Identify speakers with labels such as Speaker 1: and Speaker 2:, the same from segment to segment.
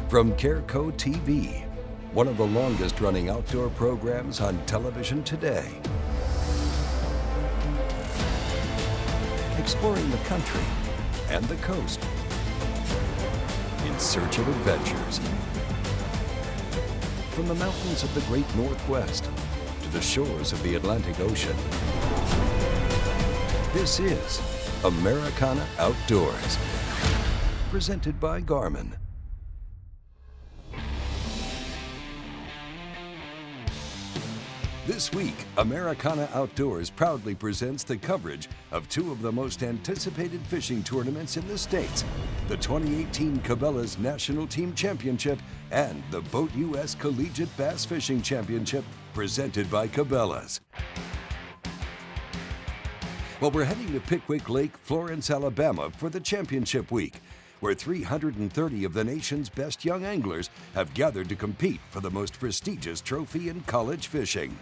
Speaker 1: From Careco TV, one of the longest running outdoor programs on television today. Exploring the country and the coast in search of adventures. From the mountains of the great Northwest to the shores of the Atlantic Ocean. This is Americana Outdoors, presented by Garmin. This week, Americana Outdoors proudly presents the coverage of two of the most anticipated fishing tournaments in the States, the 2018 Cabela's National Team Championship and the BoatUS Collegiate Bass Fishing Championship, presented by Cabela's. Well, we're heading to Pickwick Lake, Florence, Alabama for the championship week, where 330 of the nation's best young anglers have gathered to compete for the most prestigious trophy in college fishing.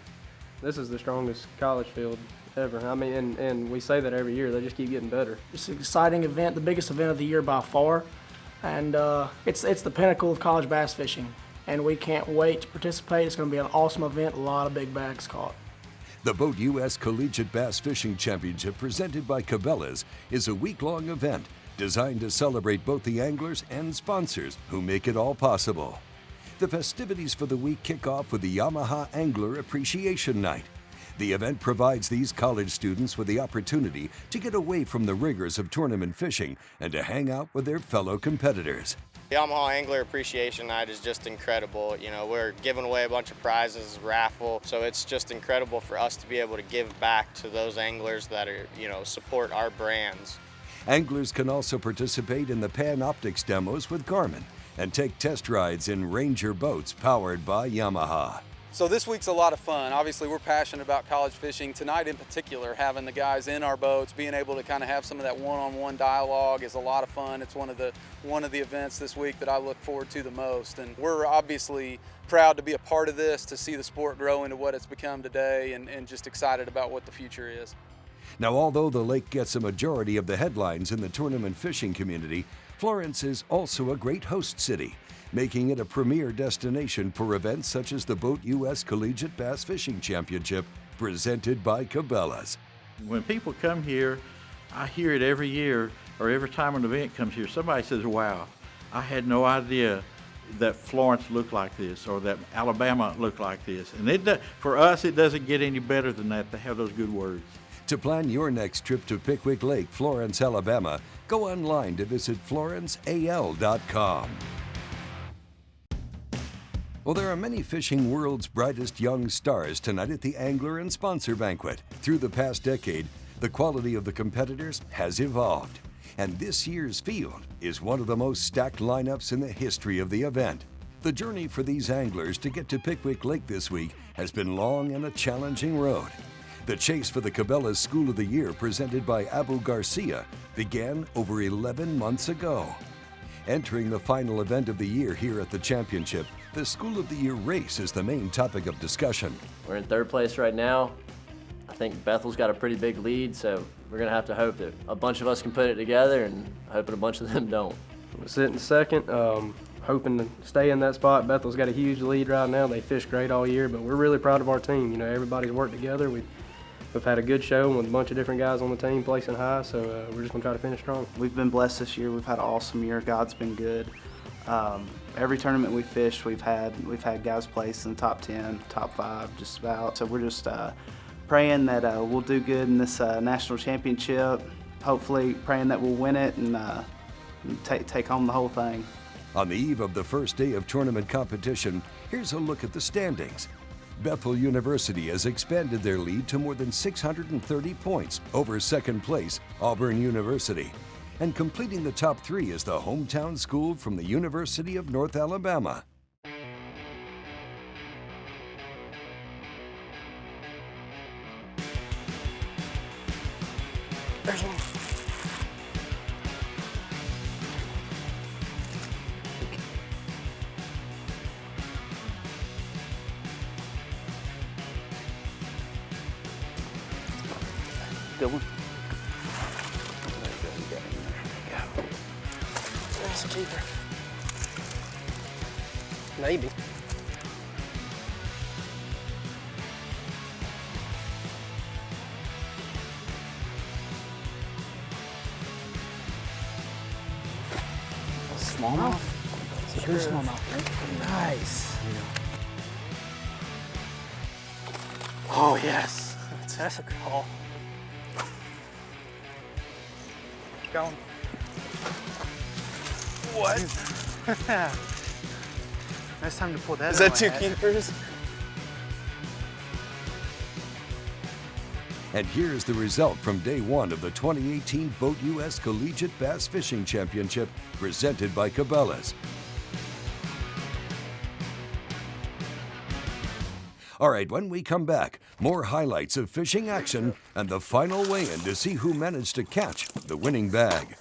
Speaker 2: This is the strongest college field ever. I mean, and we say that every year. They just keep getting better.
Speaker 3: It's an exciting event, the biggest event of the year by far, and it's the pinnacle of college bass fishing, and we can't wait to participate. It's going to be an awesome event, a lot of big bags caught.
Speaker 1: The BoatUS Collegiate Bass Fishing Championship, presented by Cabela's, is a week-long event designed to celebrate both the anglers and sponsors who make it all possible. The festivities for the week kick off with the Yamaha Angler Appreciation Night. The event provides these college students with the opportunity to get away from the rigors of tournament fishing and to hang out with their fellow competitors.
Speaker 4: The Yamaha Angler Appreciation Night is just incredible. You know, we're giving away a bunch of prizes, raffle, so it's just incredible for us to be able to give back to those anglers that are, support our brands.
Speaker 1: Anglers can also participate in the Panoptics demos with Garmin and take test rides in Ranger boats powered by Yamaha.
Speaker 5: So this week's a lot of fun. Obviously, we're passionate about college fishing. Tonight in particular, having the guys in our boats, being able to kind of have some of that one-on-one dialogue is a lot of fun. It's one of the events this week that I look forward to the most. And we're obviously proud to be a part of this, to see the sport grow into what it's become today, and just excited about what the future is.
Speaker 1: Now, although the lake gets a majority of the headlines in the tournament fishing community, Florence is also a great host city, making it a premier destination for events such as the BoatUS Collegiate Bass Fishing Championship, presented by Cabela's.
Speaker 6: When people come here, I hear it every year, or every time an event comes here, somebody says, wow, I had no idea that Florence looked like this, or that Alabama looked like this. And for us, it doesn't get any better than that to have those good words.
Speaker 1: To plan your next trip to Pickwick Lake, Florence, Alabama, go online to visit florenceal.com. Well, there are many fishing world's brightest young stars tonight at the Angler and Sponsor Banquet. Through the past decade, the quality of the competitors has evolved, and this year's field is one of the most stacked lineups in the history of the event. The journey for these anglers to get to Pickwick Lake this week has been long and a challenging road. The chase for the Cabela's School of the Year, presented by Abu Garcia, began over 11 months ago. Entering the final event of the year here at the championship, the School of the Year race is the main topic of discussion.
Speaker 7: We're in third place right now. I think Bethel's got a pretty big lead, so we're going to have to hope that a bunch of us can put it together and hoping a bunch of them don't.
Speaker 2: We're sitting second, hoping to stay in that spot. Bethel's got a huge lead right now. They fish great all year, but we're really proud of our team. Everybody's worked together. We've had a good show with a bunch of different guys on the team placing high, so we're just going to try to finish strong.
Speaker 8: We've been blessed this year. We've had an awesome year. God's been good. Every tournament we fished, we've had guys place in the top 10, top 5, just about. So we're just praying that we'll do good in this national championship. Hopefully praying that we'll win it and take home the whole thing.
Speaker 1: On the eve of the first day of tournament competition, here's a look at the standings. Bethel University has expanded their lead to more than 630 points over second place, Auburn University. And completing the top 3 is the hometown school from the University of North Alabama.
Speaker 3: There's one.
Speaker 8: Good one.
Speaker 3: There's a keeper.
Speaker 2: Maybe.
Speaker 3: Smallmouth? It's a good smallmouth. Nice. Oh, yes. That's a call. Going. What? Nice time to pull that.
Speaker 9: Is that two keepers?
Speaker 1: And here's the result from day one of the 2018 BoatUS Collegiate Bass Fishing Championship presented by Cabela's. All right, when we come back, more highlights of fishing action and the final weigh-in to see who managed to catch the winning bag.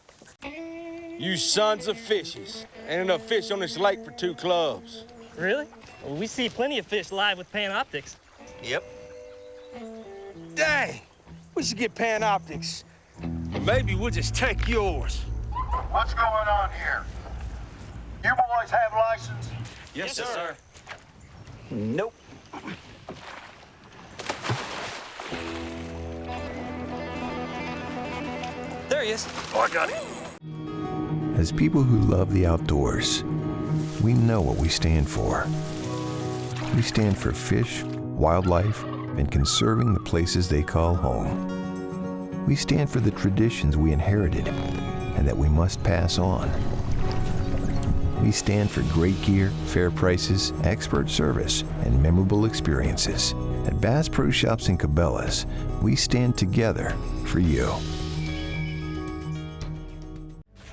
Speaker 10: You sons of fishes. Ain't enough fish on this lake for 2 clubs.
Speaker 11: Really? Well, we see plenty of fish live with Panoptics.
Speaker 10: Yep. Dang, we should get Panoptics. Maybe we'll just take yours.
Speaker 12: What's going on here? You boys have license?
Speaker 10: Yes, sir.
Speaker 9: Nope.
Speaker 10: There he is.
Speaker 9: Oh, I got him.
Speaker 13: As people who love the outdoors, we know what we stand for. We stand for fish, wildlife, and conserving the places they call home. We stand for the traditions we inherited and that we must pass on. We stand for great gear, fair prices, expert service, and memorable experiences. At Bass Pro Shops and Cabela's, we stand together for you.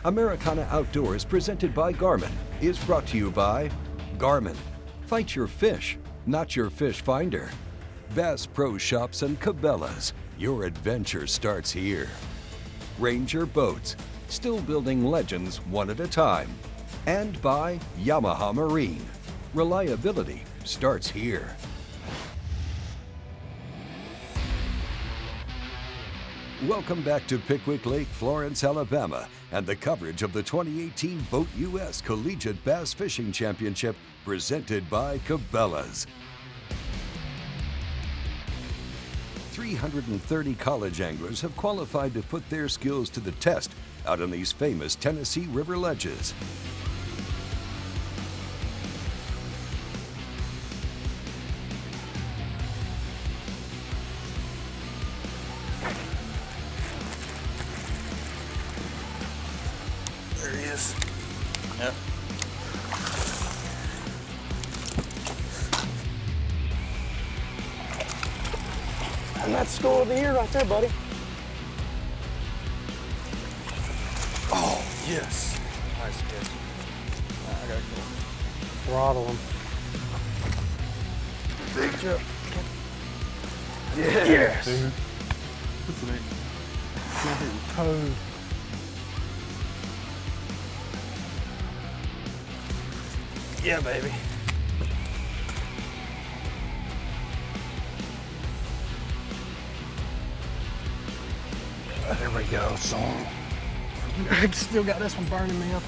Speaker 1: Americana Outdoors, presented by Garmin, is brought to you by Garmin. Fight your fish, not your fish finder. Bass Pro Shops and Cabela's. Your adventure starts here. Ranger Boats, still building legends one at a time. And by Yamaha Marine. Reliability starts here. Welcome back to Pickwick Lake, Florence, Alabama, and the coverage of the 2018 BoatUS Collegiate Bass Fishing Championship presented by Cabela's. 330 college anglers have qualified to put their skills to the test out on these famous Tennessee River ledges.
Speaker 9: There he is. Yep.
Speaker 3: And that's score of the year right there, buddy.
Speaker 9: Oh, yes. Nice catch. I gotta go.
Speaker 2: Throttle him.
Speaker 9: Big jump.
Speaker 3: Yes.
Speaker 9: Dude.
Speaker 3: What's the name? Code.
Speaker 9: Yeah, baby. There we go, son.
Speaker 3: I still got this one burning me up.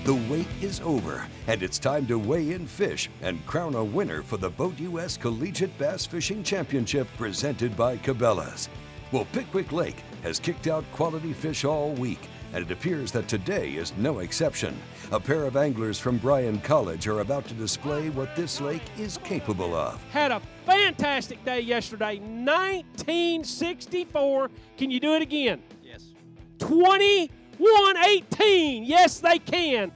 Speaker 1: The wait is over, and it's time to weigh in fish and crown a winner for the BoatUS Collegiate Bass Fishing Championship presented by Cabela's. Well, Pickwick Lake has kicked out quality fish all week, and it appears that today is no exception. A pair of anglers from Bryan College are about to display what this lake is capable of.
Speaker 14: Had a fantastic day yesterday, 1964. Can you do it again?
Speaker 2: Yes.
Speaker 14: 21-18. Yes, they can.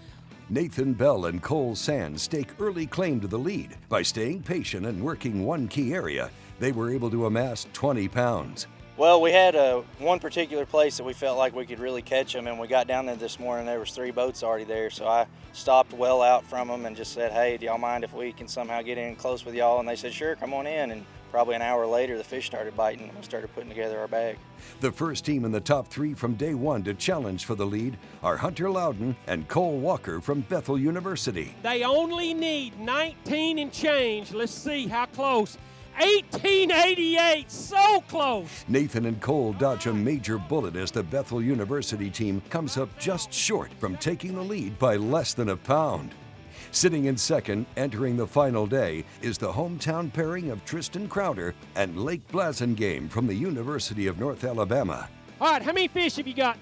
Speaker 1: Nathan Bell and Cole Sands stake early claim to the lead. By staying patient and working one key area, they were able to amass 20 pounds.
Speaker 15: Well, we had one particular place that we felt like we could really catch them, and we got down there this morning. There was 3 boats already there, so I stopped well out from them and just said, hey, do y'all mind if we can somehow get in close with y'all? And they said, sure, come on in. And probably an hour later, the fish started biting, and we started putting together our bag.
Speaker 1: The first team in the top 3 from day one to challenge for the lead are Hunter Loudon and Cole Walker from Bethel University.
Speaker 14: They only need 19 and change. Let's see how close. 1888, so close.
Speaker 1: Nathan and Cole dodge a major bullet as the Bethel University team comes up just short from taking the lead by less than a pound. Sitting in second, entering the final day, is the hometown pairing of Tristan Crowder and Lake Blasingame from the University of North Alabama.
Speaker 14: All right, how many fish have you got?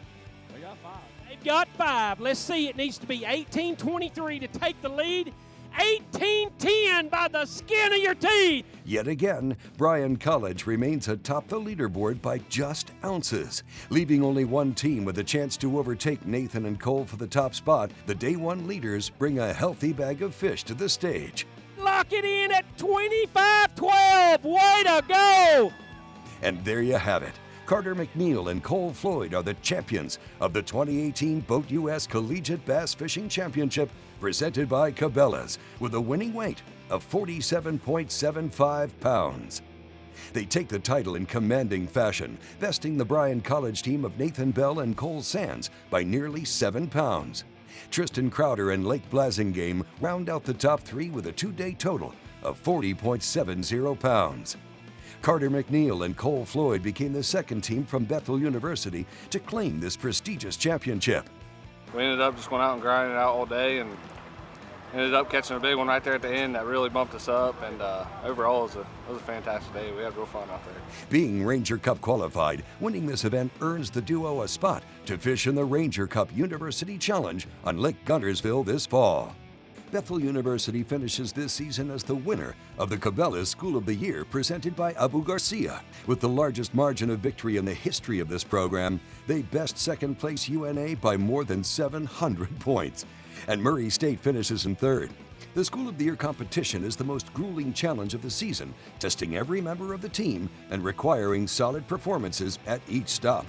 Speaker 14: We got 5. They've got 5. Let's see, it needs to be 1823 to take the lead. 1810 by the skin of your teeth.
Speaker 1: Yet again, Bryan College remains atop the leaderboard by just ounces. Leaving only one team with a chance to overtake Nathan and Cole for the top spot, the Day 1 leaders bring a healthy bag of fish to the stage.
Speaker 14: Lock it in at 25-12. Way to go.
Speaker 1: And there you have it. Carter McNeil and Cole Floyd are the champions of the 2018 BoatUS Collegiate Bass Fishing Championship presented by Cabela's with a winning weight of 47.75 pounds. They take the title in commanding fashion, besting the Bryan College team of Nathan Bell and Cole Sands by nearly 7 pounds. Tristan Crowder and Lake Blasingame round out the top 3 with a 2-day total of 40.70 pounds. Carter McNeil and Cole Floyd became the second team from Bethel University to claim this prestigious championship.
Speaker 16: We ended up just going out and grinding it out all day and ended up catching a big one right there at the end that really bumped us up, and overall it was a fantastic day. We had real fun out there.
Speaker 1: Being Ranger Cup qualified, winning this event earns the duo a spot to fish in the Ranger Cup University Challenge on Lake Guntersville this fall. Bethel University finishes this season as the winner of the Cabela School of the Year presented by Abu Garcia. With the largest margin of victory in the history of this program, they best second place UNA by more than 700 points. And Murray State finishes in third. The School of the Year competition is the most grueling challenge of the season, testing every member of the team and requiring solid performances at each stop.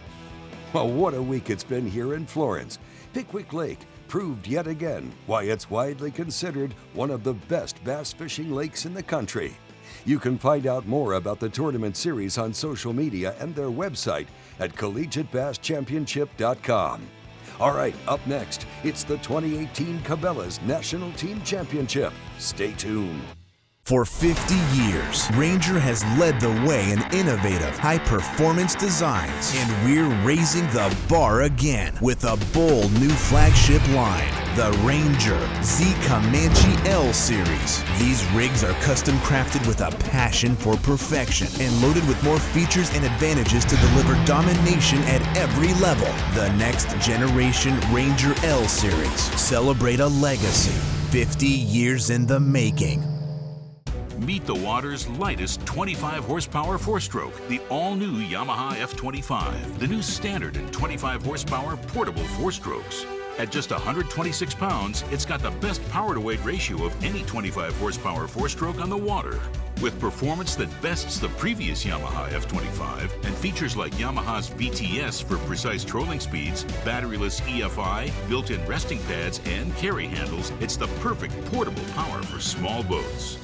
Speaker 1: Well, what a week it's been here in Florence. Pickwick Lake proved yet again why it's widely considered one of the best bass fishing lakes in the country. You can find out more about the tournament series on social media and their website at collegiatebasschampionship.com. All right, up next, it's the 2018 Cabela's National Team Championship. Stay tuned.
Speaker 17: For 50 years, Ranger has led the way in innovative, high-performance designs, and we're raising the bar again with a bold new flagship line, the Ranger Z Comanche L Series. These rigs are custom crafted with a passion for perfection and loaded with more features and advantages to deliver domination at every level. The next generation Ranger L Series. Celebrate a legacy, 50 years in the making.
Speaker 18: Meet the water's lightest 25 horsepower 4-stroke, the all-new Yamaha F25, the new standard and 25 horsepower portable 4-strokes. At just 126 pounds, it's got the best power-to-weight ratio of any 25 horsepower 4-stroke on the water. With performance that bests the previous Yamaha F25 and features like Yamaha's VTS for precise trolling speeds, batteryless EFI, built-in resting pads, and carry handles, it's the perfect portable power for small boats.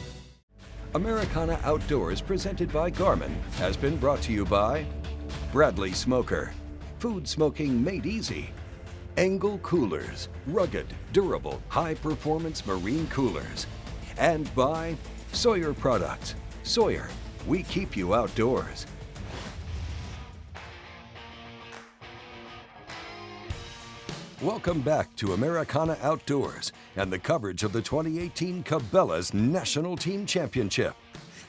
Speaker 1: Americana Outdoors, presented by Garmin, has been brought to you by Bradley Smoker, food smoking made easy. Angle Coolers, rugged, durable, high-performance marine coolers. And by Sawyer Products. Sawyer, we keep you outdoors. Welcome back to Americana Outdoors and the coverage of the 2018 Cabela's National Team Championship.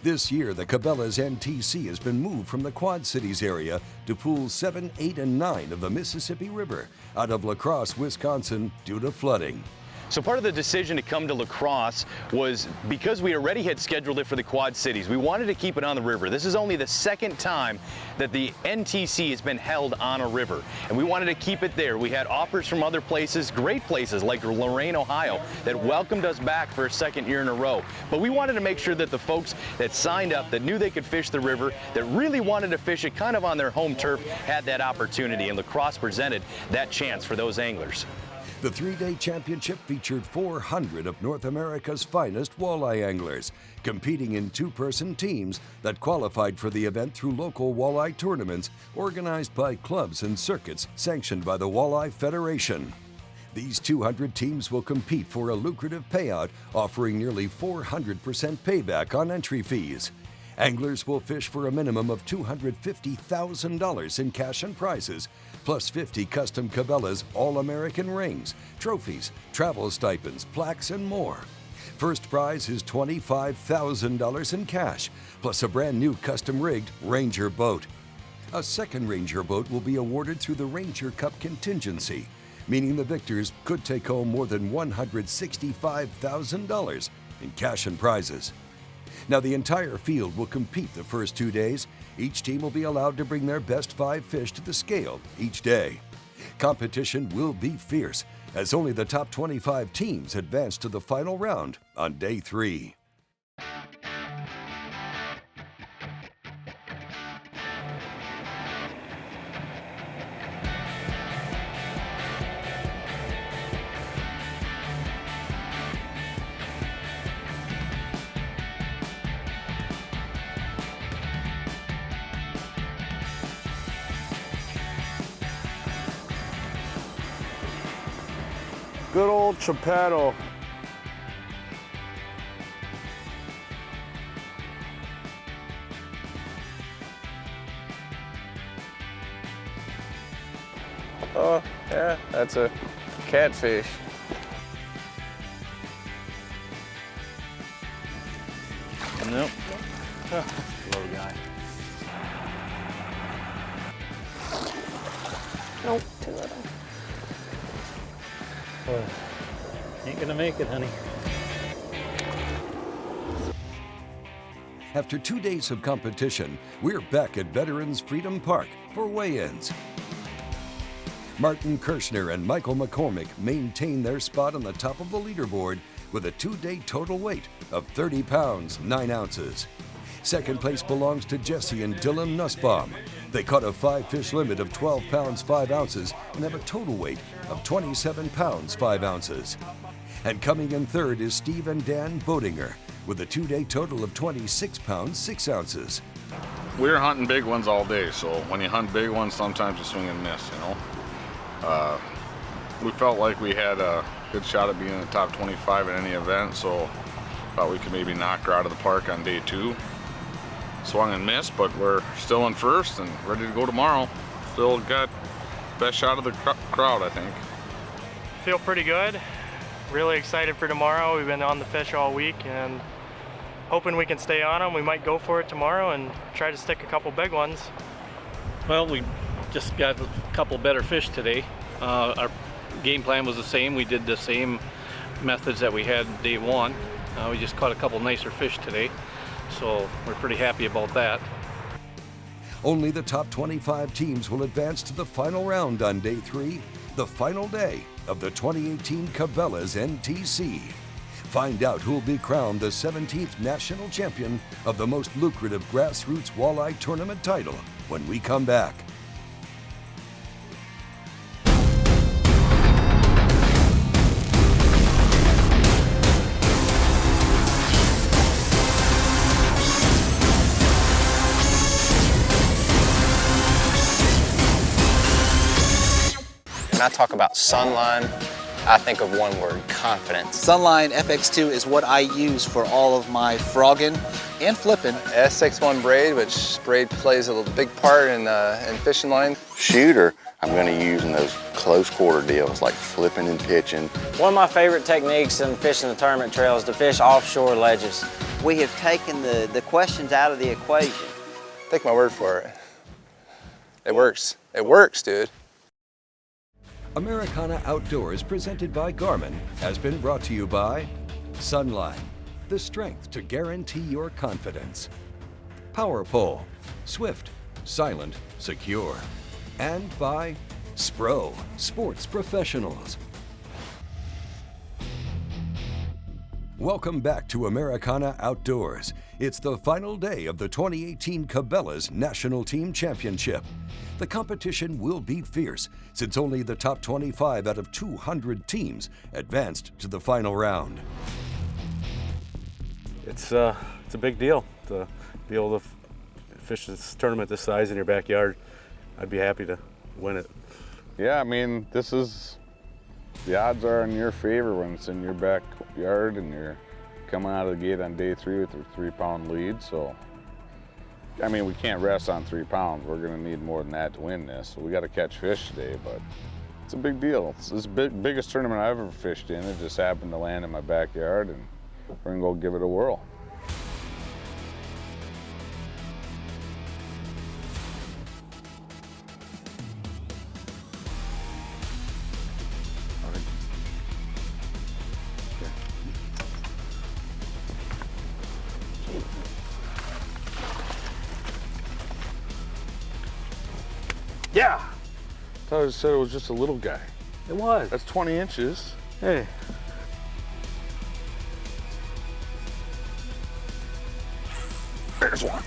Speaker 1: This year, the Cabela's NTC has been moved from the Quad Cities area to pools 7, 8, and 9 of the Mississippi River out of LaCrosse, Wisconsin, due to flooding.
Speaker 19: So part of the decision to come to LaCrosse was because we already had scheduled it for the Quad Cities. We wanted to keep it on the river. This is only the second time that the NTC has been held on a river, and we wanted to keep it there. We had offers from other places, great places like Lorain, Ohio, that welcomed us back for a second year in a row. But we wanted to make sure that the folks that signed up, that knew they could fish the river, that really wanted to fish it kind of on their home turf, had that opportunity, and LaCrosse presented that chance for those anglers.
Speaker 1: The 3-day championship featured 400 of North America's finest walleye anglers, competing in 2-person teams that qualified for the event through local walleye tournaments organized by clubs and circuits sanctioned by the Walleye Federation. These 200 teams will compete for a lucrative payout, offering nearly 400% payback on entry fees. Anglers will fish for a minimum of $250,000 in cash and prizes, plus 50 custom Cabela's All-American rings, trophies, travel stipends, plaques, and more. First prize is $25,000 in cash, plus a brand new custom-rigged Ranger boat. A second Ranger boat will be awarded through the Ranger Cup contingency, meaning the victors could take home more than $165,000 in cash and prizes. Now, the entire field will compete the first 2 days. Each team will be allowed to bring their best 5 fish to the scale each day. Competition will be fierce, as only the top 25 teams advance to the final round on day 3.
Speaker 9: Good old Cabela.
Speaker 16: Oh, yeah, that's a catfish.
Speaker 6: Nope.
Speaker 16: Little guy.
Speaker 3: Nope, too little.
Speaker 20: Well, ain't gonna make it, honey.
Speaker 1: After 2 days of competition, we're back at Veterans Freedom Park for weigh-ins. Martin Kirshner and Michael McCormick maintain their spot on the top of the leaderboard with a 2-day total weight of 30 pounds, 9 ounces. Second place belongs to Jesse and Dylan Nussbaum. They caught a 5-fish limit of 12 pounds, 5 ounces and have a total weight of 27 pounds, 5 ounces. And coming in third is Steve and Dan Boatinger with a 2-day total of 26 pounds, 6 ounces.
Speaker 21: We're hunting big ones all day, so when you hunt big ones, sometimes you swing and miss, you know. We felt like we had a good shot at being in the top 25 at any event, so thought we could maybe knock her out of the park on day 2. Swung and missed, but we're still in first and ready to go tomorrow. Still got best shot of the crowd, I think.
Speaker 22: Feel pretty good. Really excited for tomorrow. We've been on the fish all week and hoping we can stay on them. We might go for it tomorrow and try to stick a couple big ones.
Speaker 20: Well, we just got a couple better fish today. Our game plan was the same. We did the same methods that we had day 1. We just caught a couple nicer fish today, so we're pretty happy about that.
Speaker 1: Only the top 25 teams will advance to the final round on day 3, the final day of the 2018 Cabela's NTC. Find out who will be crowned the 17th national champion of the most lucrative grassroots walleye tournament title when we come back.
Speaker 23: When I talk about Sunline, I think of one word: confidence.
Speaker 24: Sunline FX2 is what I use for all of my frogging and flipping.
Speaker 23: S61 braid, which braid plays a big part in fishing line.
Speaker 25: Shooter, I'm going to use in those close quarter deals like flipping and pitching.
Speaker 26: One of my favorite techniques in fishing the tournament trail is to fish offshore ledges.
Speaker 27: We have taken the questions out of the equation.
Speaker 23: Take my word for it. It works. It works, dude.
Speaker 1: Americana Outdoors, presented by Garmin, has been brought to you by Sunline, the strength to guarantee your confidence. Power Pole, swift, silent, secure. And by Spro, sports professionals. Welcome back to Americana Outdoors. It's the final day of the 2018 Cabela's National Team Championship. The competition will be fierce, since only the top 25 out of 200 teams advanced to the final round.
Speaker 28: It's a big deal to be able to fish this tournament this size in your backyard. I'd be happy to win it.
Speaker 21: Yeah, I mean, the odds are in your favor when it's in your backyard and you're coming out of the gate on day 3 with a 3-pound lead, so I mean, we can't rest on 3 pounds. We're gonna need more than that to win this. So we gotta catch fish today, but it's a big deal. It's the biggest tournament I've ever fished in. It just happened to land in my backyard, and we're gonna go give it a whirl. Yeah! I thought it said it was just a little guy.
Speaker 28: It was.
Speaker 21: That's 20 inches.
Speaker 28: Hey.
Speaker 21: There's one.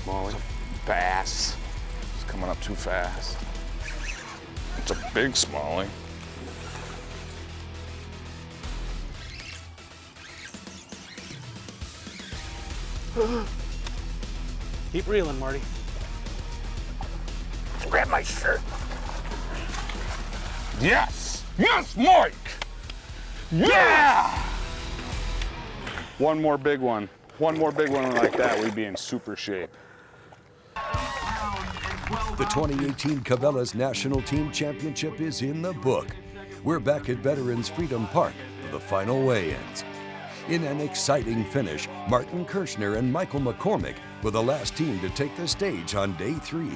Speaker 28: Smallie.
Speaker 21: It's a bass. It's coming up too fast. It's a big smallie.
Speaker 28: Keep reeling, Marty.
Speaker 21: Grab my shirt. Yes! Yes, Mike! Yeah! One more big one. One more big one like that, we'd be in super shape.
Speaker 1: The 2018 Cabela's National Team Championship is in the book. We're back at Veterans Freedom Park for the final weigh-ins. In an exciting finish, Martin Kirshner and Michael McCormick were the last team to take the stage on day 3.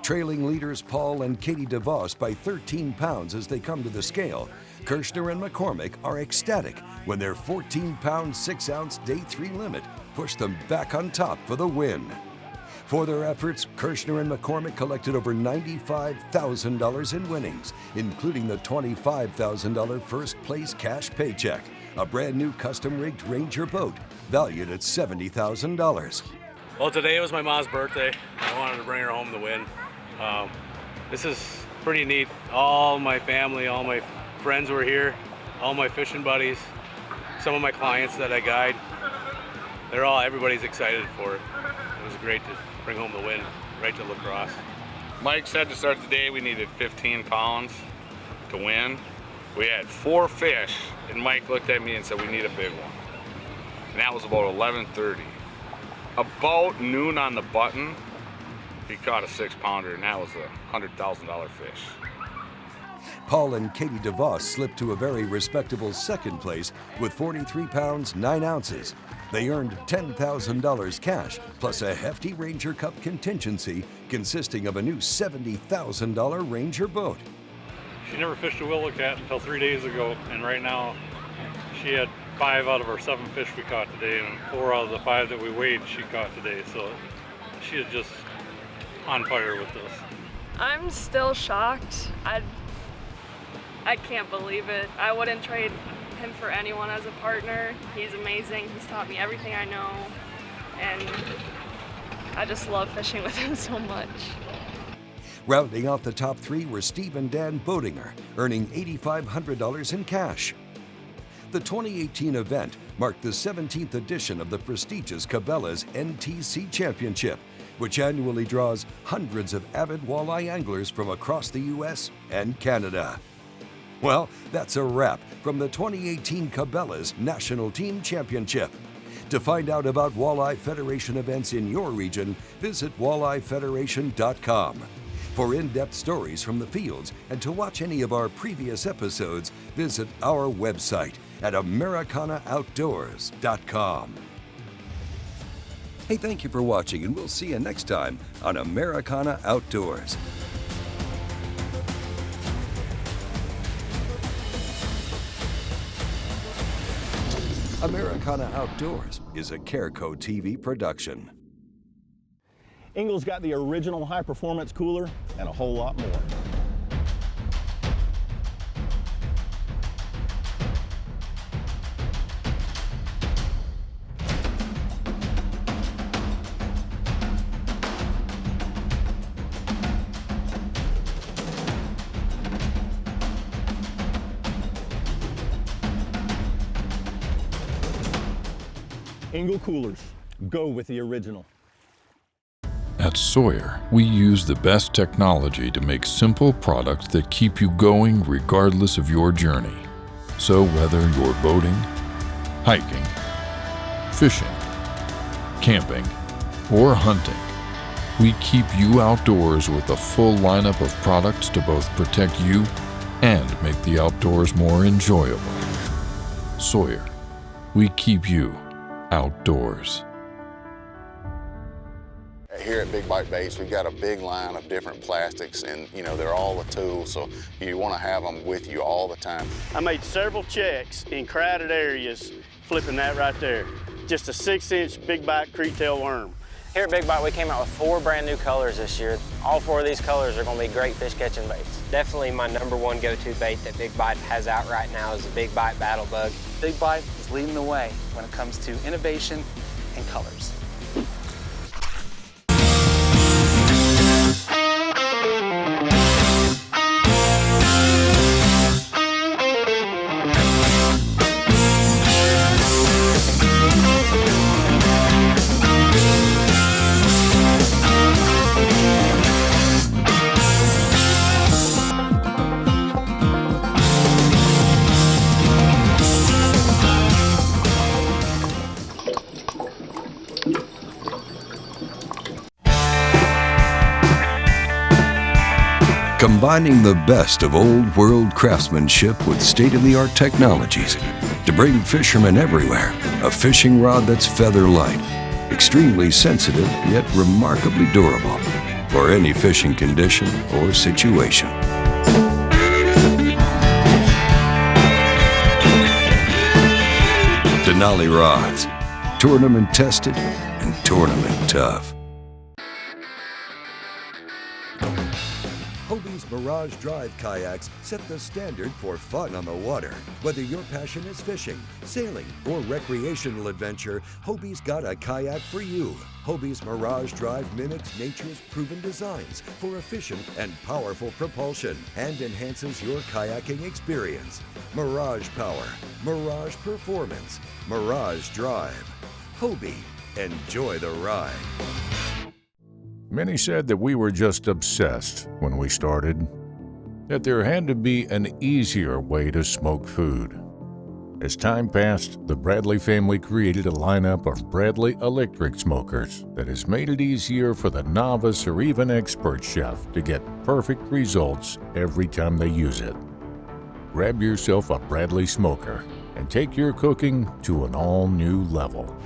Speaker 1: Trailing leaders Paul and Katie DeVos by 13 pounds as they come to the scale, Kirshner and McCormick are ecstatic when their 14-pound, 6-ounce day 3 limit pushed them back on top for the win. For their efforts, Kirshner and McCormick collected over $95,000 in winnings, including the $25,000 first-place cash paycheck, a brand-new custom-rigged Ranger boat valued at $70,000.
Speaker 28: Well, today was my mom's birthday. I wanted to bring her home to win. This is pretty neat. All my family, all my friends were here, all my fishing buddies, some of my clients that I guide. Everybody's excited for it. It was great to bring home the win right to LaCrosse.
Speaker 21: Mike said to start the day we needed 15 pounds to win. We had 4 fish, and Mike looked at me and said we need a big one. And that was about 11:30. About noon on the button, he caught a 6-pounder, and that was a $100,000 fish.
Speaker 1: Paul and Katie DeVos slipped to a very respectable second place with 43 pounds, 9 ounces. They earned $10,000 cash, plus a hefty Ranger Cup contingency consisting of a new $70,000 Ranger boat.
Speaker 4: She never fished a willow cat until 3 days ago, and right now she had 5 out of our 7 fish we caught today, and 4 out of the 5 that we weighed she caught today. So she is just on fire with this.
Speaker 5: I'm still shocked. I can't believe it. I wouldn't trade him for anyone as a partner. He's amazing. He's taught me everything I know, and I just love fishing with him so much.
Speaker 1: Rounding out the top 3 were Steve and Dan Boatinger, earning $8,500 in cash. The 2018 event marked the 17th edition of the prestigious Cabela's NTC Championship, which annually draws hundreds of avid walleye anglers from across the U.S. and Canada. Well, that's a wrap from the 2018 Cabela's National Team Championship. To find out about Walleye Federation events in your region, visit walleyefederation.com. For in-depth stories from the fields and to watch any of our previous episodes, visit our website at AmericanaOutdoors.com. Hey, thank you for watching, and we'll see you next time on Americana Outdoors. Americana Outdoors is a Careco TV production.
Speaker 7: Engel's got the original high-performance cooler and a whole lot more. Engel coolers, go with the original.
Speaker 8: At Sawyer, we use the best technology to make simple products that keep you going regardless of your journey. So whether you're boating, hiking, fishing, camping, or hunting, we keep you outdoors with a full lineup of products to both protect you and make the outdoors more enjoyable. Sawyer, we keep you outdoors.
Speaker 25: Here at Big Bite Baits, we've got a big line of different plastics, and they're all a tool, so you want to have them with you all the time.
Speaker 2: I made several checks in crowded areas flipping that right there. Just a 6-inch big bite creektail worm.
Speaker 26: Here at Big Bite, we came out with 4 brand new colors this year. All 4 of these colors are going to be great fish catching baits.
Speaker 10: Definitely my #1 go-to bait that Big Bite has out right now is the Big Bite Battle Bug.
Speaker 24: Big Bite is leading the way when it comes to innovation and colors.
Speaker 1: Combining the best of old world craftsmanship with state-of-the-art technologies to bring fishermen everywhere a fishing rod that's feather light, extremely sensitive yet remarkably durable for any fishing condition or situation. Denali rods, tournament tested and tournament tough. Hobie's Mirage Drive kayaks set the standard for fun on the water. Whether your passion is fishing, sailing, or recreational adventure, Hobie's got a kayak for you. Hobie's Mirage Drive mimics nature's proven designs for efficient and powerful propulsion and enhances your kayaking experience. Mirage Power, Mirage Performance, Mirage Drive. Hobie, enjoy the ride.
Speaker 11: Many said that we were just obsessed when we started, that there had to be an easier way to smoke food. As time passed, the Bradley family created a lineup of Bradley electric smokers that has made it easier for the novice or even expert chef to get perfect results every time they use it. Grab yourself a Bradley smoker and take your cooking to an all-new level.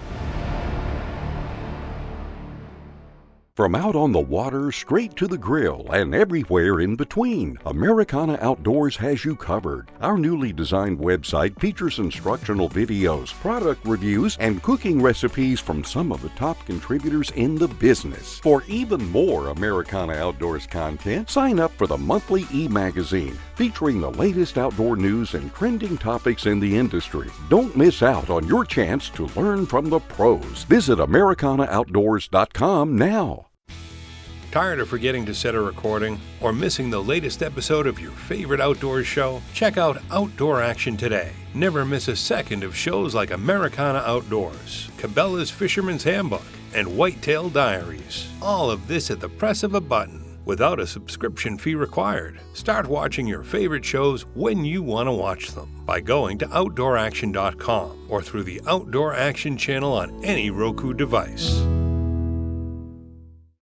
Speaker 12: From out on the water, straight to the grill, and everywhere in between, Americana Outdoors has you covered. Our newly designed website features instructional videos, product reviews, and cooking recipes from some of the top contributors in the business. For even more Americana Outdoors content, sign up for the monthly e-magazine, featuring the latest outdoor news and trending topics in the industry. Don't miss out on your chance to learn from the pros. Visit AmericanaOutdoors.com now.
Speaker 13: Tired of forgetting to set a recording or missing the latest episode of your favorite outdoors show? Check out Outdoor Action today. Never miss a second of shows like Americana Outdoors, Cabela's Fisherman's Handbook, and Whitetail Diaries. All of this at the press of a button, without a subscription fee required. Start watching your favorite shows when you want to watch them by going to OutdoorAction.com or through the Outdoor Action channel on any Roku device.